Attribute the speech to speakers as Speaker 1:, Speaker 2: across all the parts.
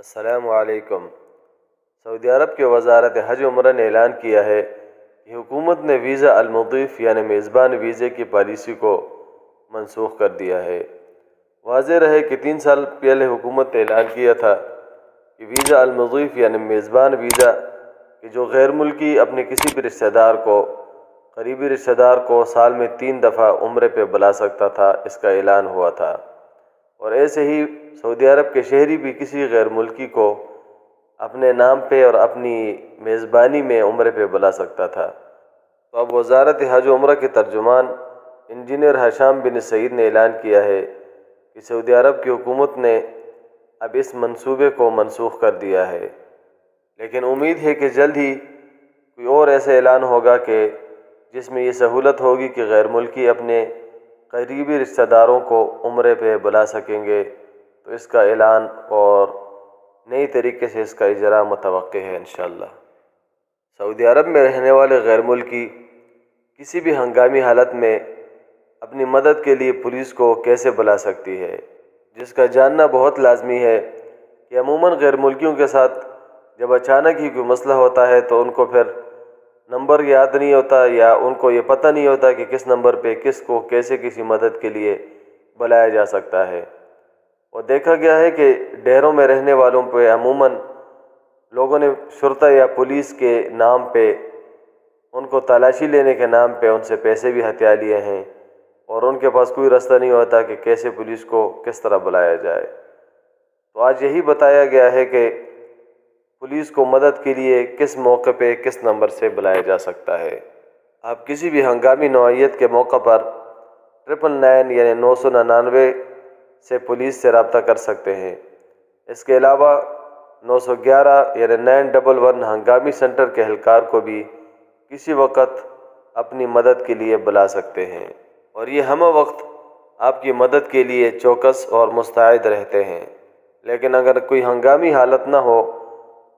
Speaker 1: السلام علیکم۔ سعودی عرب کی وزارت حج عمرہ نے اعلان کیا ہے کہ حکومت نے ویزا المضیف یعنی میزبان ویزے کی پالیسی کو منسوخ کر دیا ہے۔ واضح رہے کہ 3 سال پہلے حکومت نے اعلان کیا تھا کہ ویزا المضیف یعنی میزبان ویزا کہ جو غیر ملکی اپنے کسی بھی رشتہ دار کو قریبی رشتہ دار کو سال میں 3 دفعہ عمرے پہ بلا سکتا تھا، اس کا اعلان ہوا تھا، اور ایسے ہی سعودی عرب کے شہری بھی کسی غیر ملکی کو اپنے نام پہ اور اپنی میزبانی میں عمرے پہ بلا سکتا تھا۔ تو اب وزارت حج و عمرہ کے ترجمان انجینئر ہشام بن سعید نے اعلان کیا ہے کہ سعودی عرب کی حکومت نے اب اس منصوبے کو منسوخ کر دیا ہے، لیکن امید ہے کہ جلد ہی کوئی اور ایسا اعلان ہوگا کہ جس میں یہ سہولت ہوگی کہ غیر ملکی اپنے قریبی رشتہ داروں کو عمرے پہ بلا سکیں گے، تو اس کا اعلان اور نئی طریقے سے اس کا اجرا متوقع ہے انشاءاللہ۔ سعودی عرب میں رہنے والے غیر ملکی کسی بھی ہنگامی حالت میں اپنی مدد کے لیے پولیس کو کیسے بلا سکتی ہے، جس کا جاننا بہت لازمی ہے کہ عموماً غیر ملکیوں کے ساتھ جب اچانک ہی کوئی مسئلہ ہوتا ہے تو ان کو پھر نمبر یاد نہیں ہوتا، یا ان کو یہ پتہ نہیں ہوتا کہ کس نمبر پہ کس کو کیسے کسی مدد کے لیے بلایا جا سکتا ہے۔ اور دیکھا گیا ہے کہ ڈیروں میں رہنے والوں پہ عموماً لوگوں نے شرطہ یا پولیس کے نام پہ، ان کو تلاشی لینے کے نام پہ ان سے پیسے بھی ہتھیا لیے ہیں، اور ان کے پاس کوئی راستہ نہیں ہوتا کہ کیسے پولیس کو کس طرح بلایا جائے۔ تو آج یہی بتایا گیا ہے کہ پولیس کو مدد کے لیے کس موقع پہ کس نمبر سے بلایا جا سکتا ہے۔ آپ کسی بھی ہنگامی نوعیت کے موقع پر 999 یعنی 999 سے پولیس سے رابطہ کر سکتے ہیں۔ اس کے علاوہ 911 یعنی 911 ہنگامی سینٹر کے اہلکار کو بھی کسی وقت اپنی مدد کے لیے بلا سکتے ہیں، اور یہ ہمہ وقت آپ کی مدد کے لیے چوکس اور مستعد رہتے ہیں۔ لیکن اگر کوئی ہنگامی حالت نہ ہو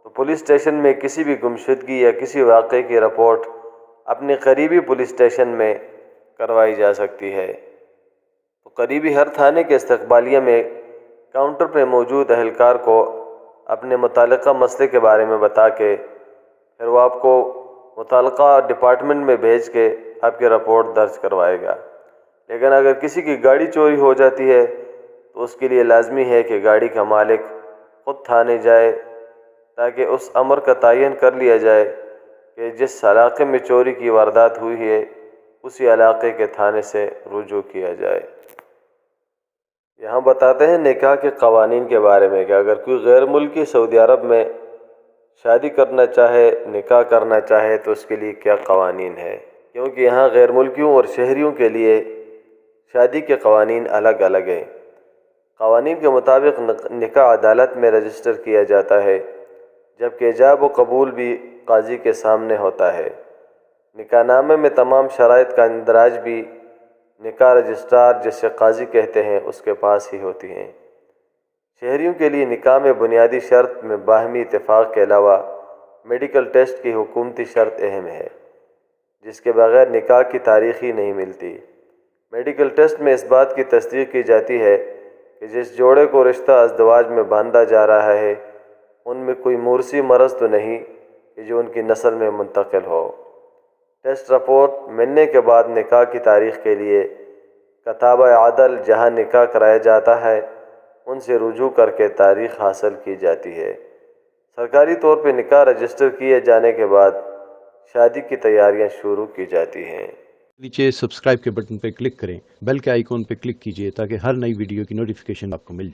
Speaker 1: تو پولیس اسٹیشن میں کسی بھی گمشدگی یا کسی واقعے کی رپورٹ اپنے قریبی پولیس اسٹیشن میں کروائی جا سکتی ہے۔ تو قریبی ہر تھانے کے استقبالیہ میں کاؤنٹر پہ موجود اہلکار کو اپنے متعلقہ مسئلے کے بارے میں بتا کے پھر وہ آپ کو متعلقہ ڈپارٹمنٹ میں بھیج کے آپ کی رپورٹ درج کروائے گا۔ لیکن اگر کسی کی گاڑی چوری ہو جاتی ہے تو اس کے لیے لازمی ہے کہ گاڑی کا مالک خود تھانے جائے، تاکہ اس امر کا تعین کر لیا جائے کہ جس علاقے میں چوری کی واردات ہوئی ہے اسی علاقے کے تھانے سے رجوع کیا جائے۔ یہاں بتاتے ہیں نکاح کے قوانین کے بارے میں کہ اگر کوئی غیر ملکی سعودی عرب میں شادی کرنا چاہے، نکاح کرنا چاہے تو اس کے لیے کیا قوانین ہے، کیونکہ یہاں غیر ملکیوں اور شہریوں کے لیے شادی کے قوانین الگ الگ ہیں۔ قوانین کے مطابق نکاح عدالت میں رجسٹر کیا جاتا ہے، جبکہ ایجاب و قبول بھی قاضی کے سامنے ہوتا ہے۔ نکاح نامے میں تمام شرائط کا اندراج بھی نکاح رجسٹرار جسے قاضی کہتے ہیں اس کے پاس ہی ہوتی ہیں۔ شہریوں کے لیے نکاح میں بنیادی شرط میں باہمی اتفاق کے علاوہ میڈیکل ٹیسٹ کی حکومتی شرط اہم ہے، جس کے بغیر نکاح کی تاریخ ہی نہیں ملتی۔ میڈیکل ٹیسٹ میں اس بات کی تصدیق کی جاتی ہے کہ جس جوڑے کو رشتہ ازدواج میں باندھا جا رہا ہے ان میں کوئی موروثی مرض تو نہیں کہ جو ان کی نسل میں منتقل ہو۔ ٹیسٹ رپورٹ ملنے کے بعد نکاح کی تاریخ کے لیے کتابہ عدل جہاں نکاح کرایا جاتا ہے ان سے رجوع کر کے تاریخ حاصل کی جاتی ہے۔ سرکاری طور پہ نکاح رجسٹر کیے جانے کے بعد شادی کی تیاریاں شروع کی جاتی ہیں۔
Speaker 2: نیچے سبسکرائب کے بٹن پہ کلک کریں، بیل کے آئیکن پہ کلک کیجئے تاکہ ہر نئی ویڈیو کی نوٹیفیکیشن آپ کو مل جائے۔